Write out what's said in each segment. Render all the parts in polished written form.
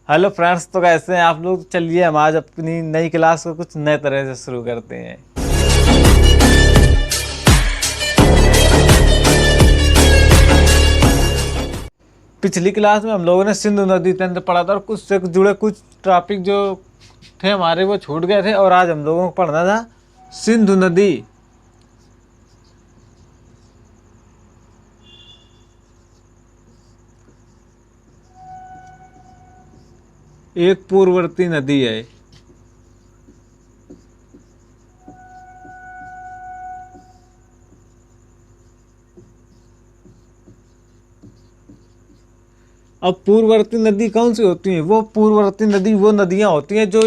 Hello friends, तो कैसे हैं आप लोग। चलिए हम आज अपनी नई क्लास को कुछ नए तरह से शुरू करते हैं। पिछली क्लास में हम लोगों ने सिंधु नदी तंत्र पढ़ा था और कुछ से जुड़े कुछ टॉपिक जो थे हमारे वो छूट गए थे, और आज हम लोगों को पढ़ना था सिंधु नदी। एक पूर्ववर्ती नदी है। अब पूर्ववर्ती नदी कौन सी होती है? वो पूर्ववर्ती नदी वो नदियां होती हैं जो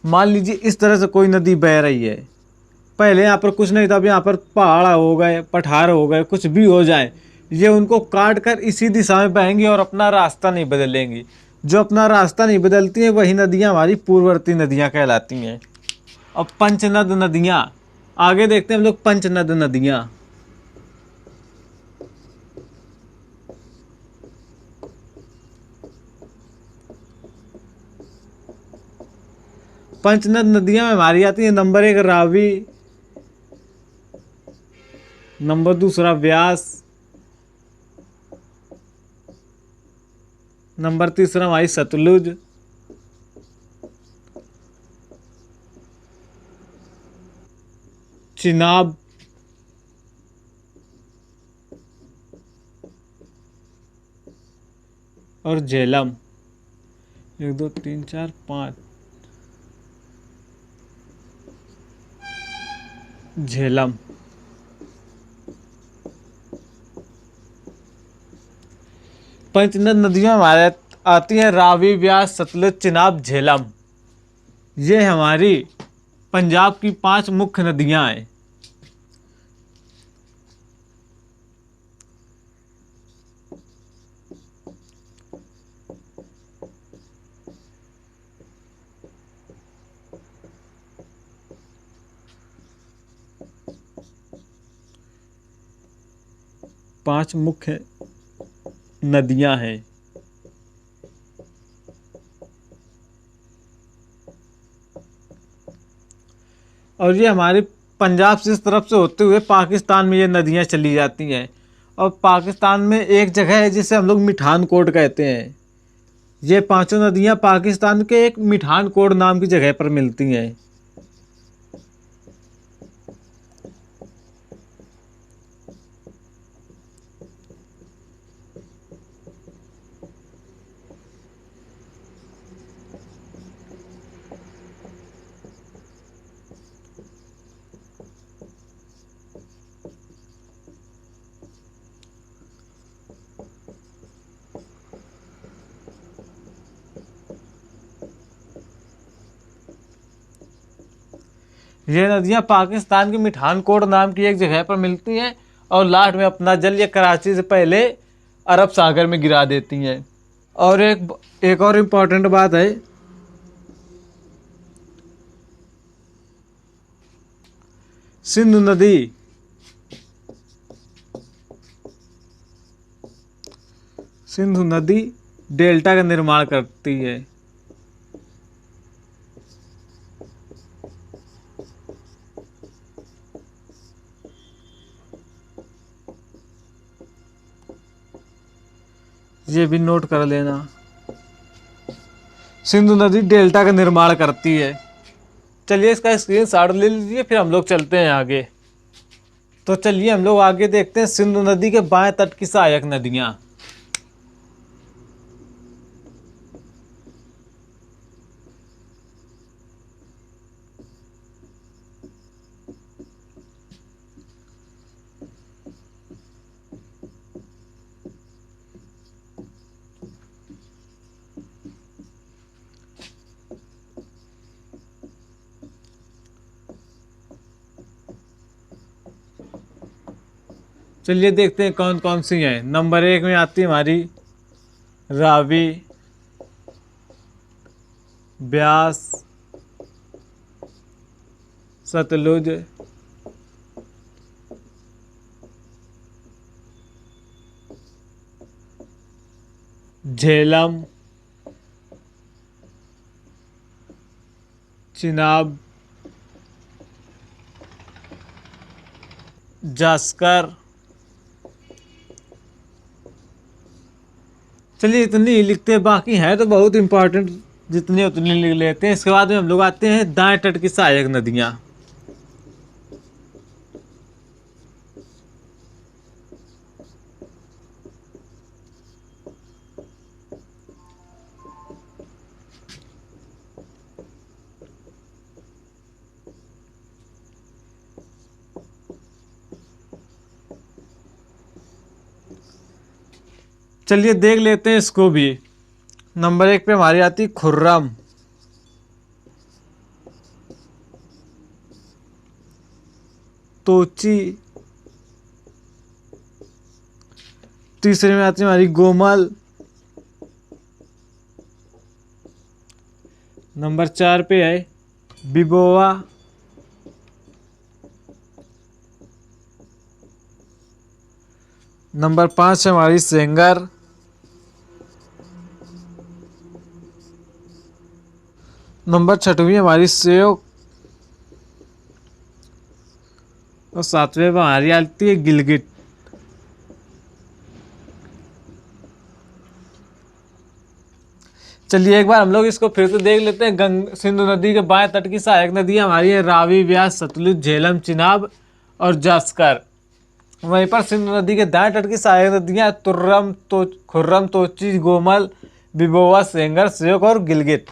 मान लीजिए इस तरह से कोई नदी बह रही है। पहले यहाँ पर कुछ नहीं था, अब यहाँ पर पहाड़ हो गए, पठार हो गए, कुछ भी हो जाए, ये उनको काट कर इसी दिशा में बहेंगी और अपना रास्ता नहीं बदलेंगी। जो अपना रास्ता नहीं बदलती हैं वही नदियाँ हमारी पूर्ववर्ती नदियाँ कहलाती हैं। अब पंचनद नदियाँ आगे देखते हैं हम लोग। पंचनद नदियाँ, पंचनद नदियाँ में हमारी आती है नंबर 1 रावी, नंबर 2 व्यास, नंबर 3 हमारी सतलुज, चिनाब, और झेलम। 1 2 3 4 5 झेलम। पंचनद नदियाँ हमारे आती हैं रावी, व्यास, सतलुज, चिनाब, झेलम। ये हमारी पंजाब की 5 मुख्य नदियां हैं। पांच मुख्य नदियां हैं। और ये हमारे पंजाब से इस तरफ से होते हुए पाकिस्तान में ये नदियां चली जाती हैं। और पाकिस्तान में एक जगह है जिसे हम लोग मिठान कोट कहते हैं। ये पांचों नदियां पाकिस्तान के एक मिठान कोट नाम की जगह पर मिलती हैं। ये नदियां पाकिस्तान की मिठान कोट नाम की एक जगह पर मिलती हैं और लास्ट में अपना जल ये कराची से पहले अरब सागर में गिरा देती हैं। और एक और इम्पोर्टेंट बात है, सिंधु नदी सिंधु नदी डेल्टा का निर्माण करती है। ये भी नोट कर लेना, सिंधु नदी डेल्टा का निर्माण करती है। चलिए इसका स्क्रीनशॉट ले लीजिए, फिर हम लोग चलते हैं आगे। तो चलिए हम लोग आगे देखते हैं सिंधु नदी के बाएं तट की सहायक नदियां। चलिए देखते हैं कौन कौन सी हैं। नंबर 1 में आती है हमारी रावी, ब्यास, सतलुज, झेलम, चिनाब, जास्कर। चलिए इतनी ही लिखते हैं, बाकी हैं तो बहुत इंपॉर्टेंट, जितनी उतनी लिख लेते हैं। इसके बाद में हम लोग आते हैं दाएं तट की सहायक नदियां। चलिए देख लेते हैं इसको भी। नंबर 1 पे हमारी आती खुर्रम, तोची। तीसरे में आती है हमारी गोमल। नंबर 4 पे है बिबोआ। नंबर 5 है हमारी सेंगर। नंबर 6वीं हमारी सेव। और 7वें पे हमारी आती है गिलगिट। चलिए एक बार हम लोग इसको फिर से देख लेते हैं। सिंधु नदी के बाएं तट की सहायक नदी हमारी है रावी, व्यास, सतलुज, झेलम, चिनाब और जास्कर। वहीं पर सिंधु नदी के दाएं तट की सहायक नदियां तुर्रम, खुर्रम, तोची, गोमल, बिबोवा, सेंगर, श्योक और गिलगित।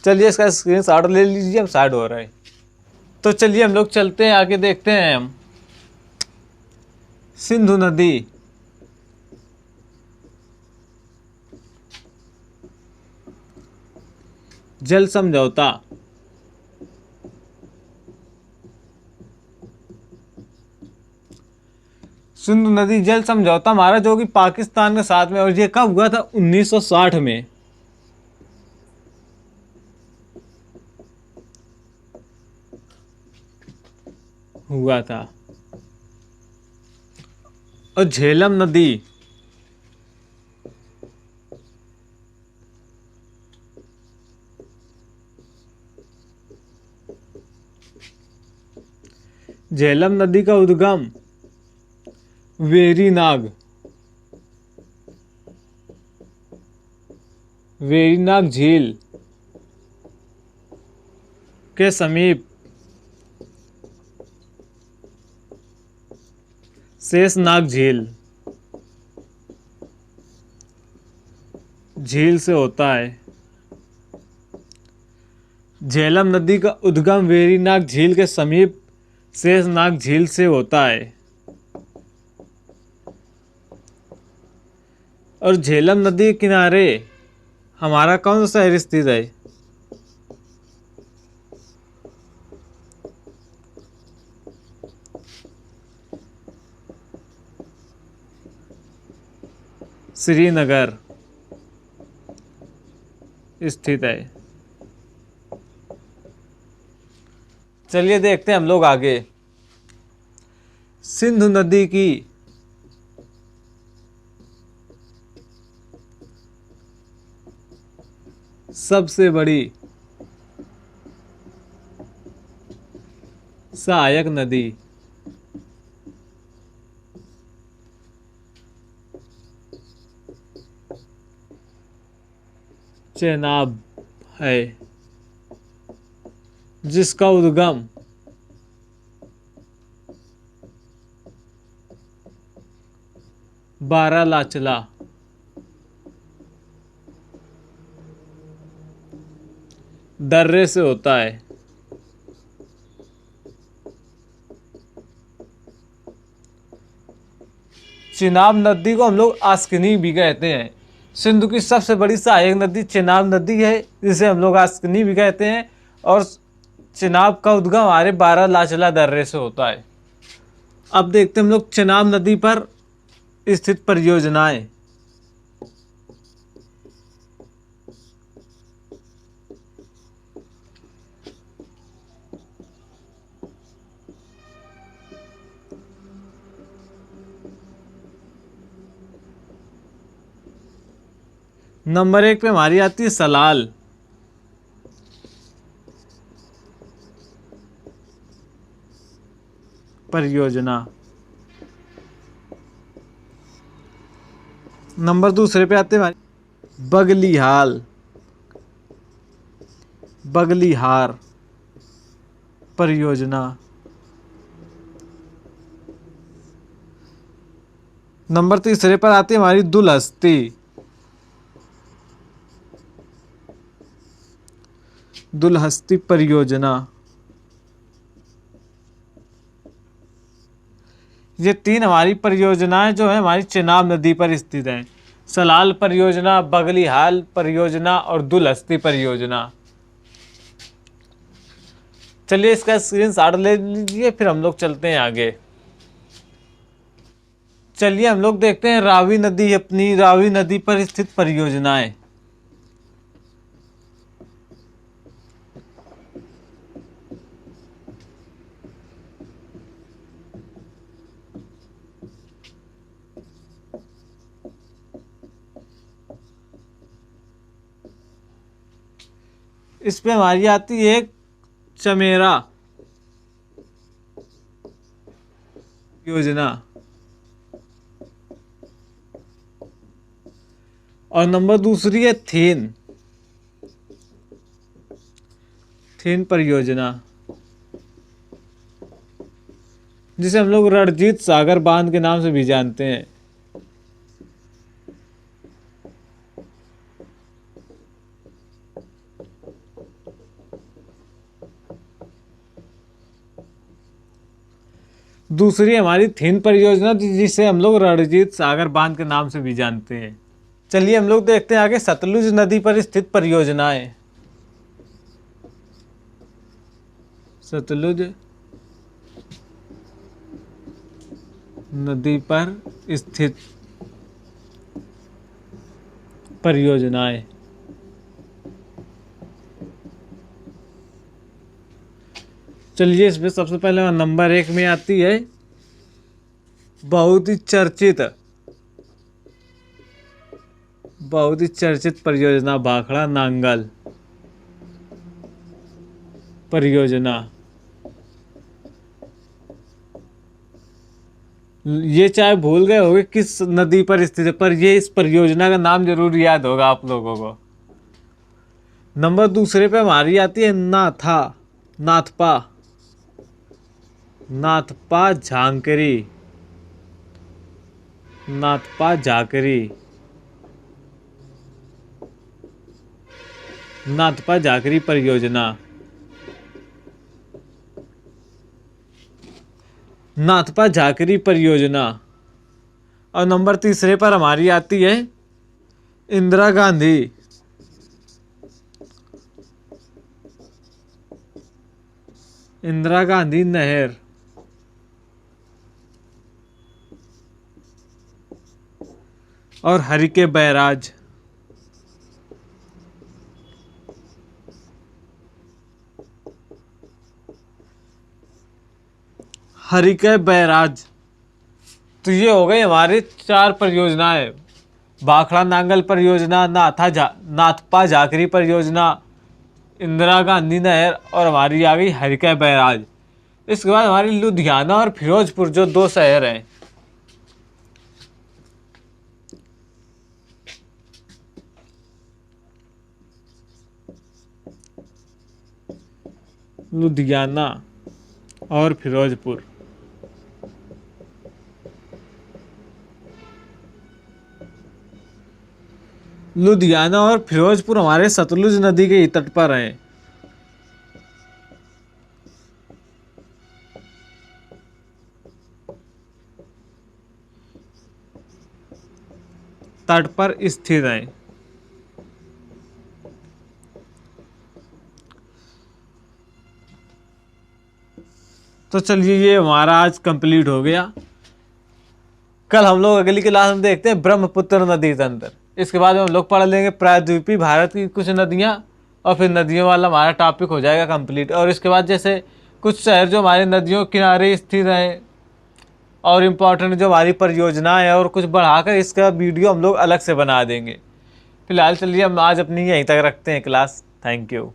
चलिए इसका स्क्रीनशॉट ले लीजिए, हम साइड हो रहे हैं। तो चलिए हम लोग चलते हैं आगे, देखते हैं हम। सिंधु नदी, जल समझौता। सिंधु नदी जल समझौता हमारा जो कि पाकिस्तान के साथ में, और ये कब हुआ था? 1960 में हुआ था। और झेलम नदी, झेलम नदी का उद्गम वेरीनाग, वेरीनाग झील के समीप शेषनाग झील से होता है। झेलम नदी का उद्गम वेरीनाग झील के समीप शेषनाग झील से होता है। और झेलम नदी के किनारे हमारा कौन सा शहर स्थित है? श्रीनगर स्थित है। चलिए देखते हैं हम लोग आगे। सिंधु नदी की सबसे बड़ी सहायक नदी, चेनाब है, जिसका उद्गम बारालाचला दर्रे से होता है। चिनाब नदी को हम लोग आस्किनी भी कहते हैं। सिंधु की सबसे बड़ी सहायक नदी चिनाब नदी है, जिसे हम लोग आस्किनी भी कहते हैं। और चिनाब का उद्गम हमारे बारालाचला दर्रे से होता है। अब देखते हैं हम लोग चिनाब नदी पर स्थित परियोजनाएं। नंबर 1 पे हमारी आती है सलाल। परियोजना। नंबर दूसरे पे आते हैं बगलिहाल, बगलिहार परियोजना। नंबर तीसरे पर आती है हमारी दुलहस्ती, दुलहस्ती परियोजना। ये तीन हमारी परियोजनाएं जो है हमारी चेनाब नदी पर स्थित हैं। सलाल परियोजना, बगलिहाल परियोजना और दुलहस्ती परियोजना। चलिए इसका स्क्रीनशॉट ले लीजिए, फिर हम लोग चलते हैं आगे। चलिए हम लोग देखते हैं रावी नदी, अपनी रावी नदी पर स्थित परियोजनाएं। इस पे हमारी आती है चमेरा योजना और नंबर दूसरी है थेन, थेन परियोजना, जिसे हम लोग रणजीत सागर बांध के नाम से भी जानते हैं। दूसरी हमारी थेन परियोजना, जिसे हम लोग रणजीत सागर बांध के नाम से भी जानते हैं। चलिए हम लोग देखते हैं आगे सतलुज नदी पर स्थित परियोजनाएं। सतलुज नदी पर स्थित परियोजनाएं। चलिए इसमें सबसे पहले नंबर 1 में आती है बहुत ही चर्चित परियोजना भाखड़ा नांगल परियोजना। ये चाहे भूल गए होंगे किस नदी पर स्थित है, पर ये इस परियोजना का नाम जरूर याद होगा आप लोगों को। नंबर दूसरे पे हमारी आती है नाथपा झांकरी, नाथपा झाकरी परियोजना। नाथपा झाकरी परियोजना। और नंबर तीसरे पर हमारी आती है इंदिरा गांधी नहर और हरिके बैराज। हरिके बैराज। तो ये हो गई हमारी 4 परियोजनाएं। भाखड़ा नांगल परियोजना, नाथपा झाकरी परियोजना, इंदिरा गांधी नहर और हमारी आ गई हरिके बैराज। इसके बाद हमारी लुधियाना और फिरोजपुर जो 2 शहर हैं। लुधियाना और फिरोजपुर। लुधियाना और फिरोजपुर हमारे सतलुज नदी के तट पर हैं। तट पर स्थित हैं। तो चलिए ये हमारा आज कंप्लीट हो गया। कल हम लोग अगली क्लास में देखते हैं ब्रह्मपुत्र नदी तंत्र। इसके बाद हम लोग पढ़ लेंगे प्रायद्वीपीय भारत की कुछ नदियाँ और फिर नदियों वाला हमारा टॉपिक हो जाएगा कंप्लीट। और इसके बाद जैसे कुछ शहर जो हमारे नदियों किनारे स्थित हैं और इम्पोर्टेंट जो हमारी परियोजनाएं है और कुछ बढ़ाकर इसका वीडियो हम लोग अलग से बना देंगे। फिलहाल चलिए हम आज अपनी यहीं तक रखते हैं क्लास। Thank you.